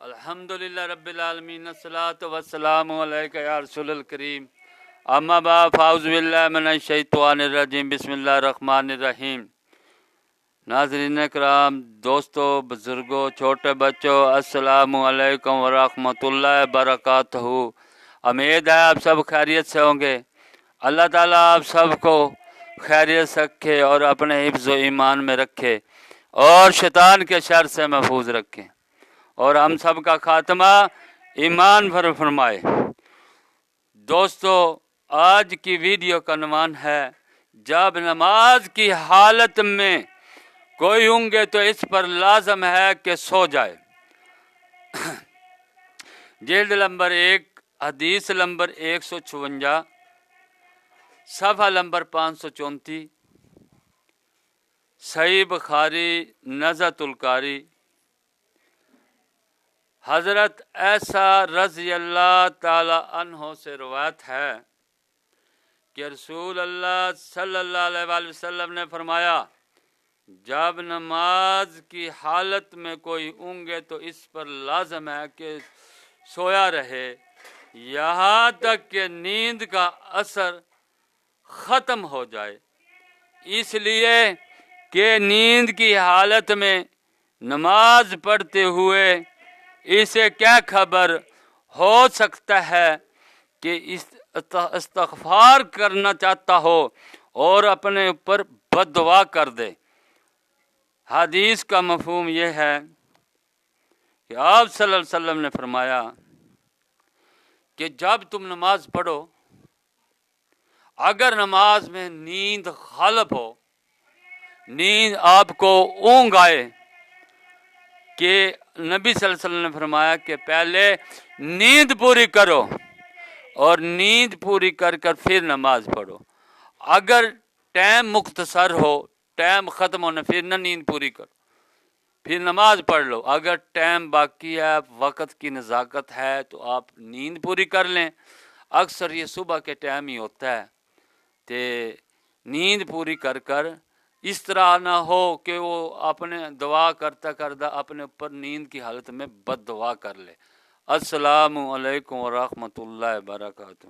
الحمدللہ رب العالمین الصلاۃ والسلام علیک یا رسول الکریم اما بعد فاعوذ باللہ من الشیطان الرجیم بسم اللہ الرحمن الرحیم۔ ناظرین کرام، دوستو، بزرگوں، چھوٹے بچوں، السلام علیکم ورحمۃ اللہ وبرکاتہ۔ امید ہے آپ سب خیریت سے ہوں گے۔ اللہ تعالیٰ آپ سب کو خیریت سے رکھے اور اپنے حفظ و ایمان میں رکھے اور شیطان کے شر سے محفوظ رکھے اور ہم سب کا خاتمہ ایمان پر فرمائے۔ دوستو، آج کی ویڈیو کا عنوان ہے جب نماز کی حالت میں کوئی ہوں گے تو اس پر لازم ہے کہ سو جائے۔ جلد نمبر 1، حدیث نمبر 156، صفحہ نمبر 534، صحیح بخاری نزہۃ القاری۔ حضرت عیسیٰ رضی اللہ تعالی عنہ سے روایت ہے کہ رسول اللہ صلی اللہ علیہ وآلہ وسلم نے فرمایا، جب نماز کی حالت میں کوئی اونگے تو اس پر لازم ہے کہ سویا رہے یہاں تک کہ نیند کا اثر ختم ہو جائے، اس لیے کہ نیند کی حالت میں نماز پڑھتے ہوئے اسے کیا خبر ہو سکتا ہے کہ استغفار کرنا چاہتا ہو اور اپنے اوپر بد دعا کر دے۔ حدیث کا مفہوم یہ ہے کہ آپ صلی اللہ علیہ وسلم نے فرمایا کہ جب تم نماز پڑھو، اگر نماز میں نیند غالب ہو، نیند آپ کو اونگ آئے، کہ نبی صلی اللہ علیہ وسلم نے فرمایا کہ پہلے نیند پوری کرو اور نیند پوری کر کر پھر نماز پڑھو۔ اگر ٹائم مختصر ہو، ٹائم ختم ہونا، پھر نہ نیند پوری کرو، پھر نماز پڑھ لو۔ اگر ٹائم باقی ہے، وقت کی نزاکت ہے، تو آپ نیند پوری کر لیں۔ اکثر یہ صبح کے ٹائم ہی ہوتا ہے، تو نیند پوری کر کر اس طرح نہ ہو کہ وہ اپنے دعا کرتا کرتا اپنے اوپر نیند کی حالت میں بد دعا کر لے۔ السلام علیکم ورحمۃ اللہ وبرکاتہ۔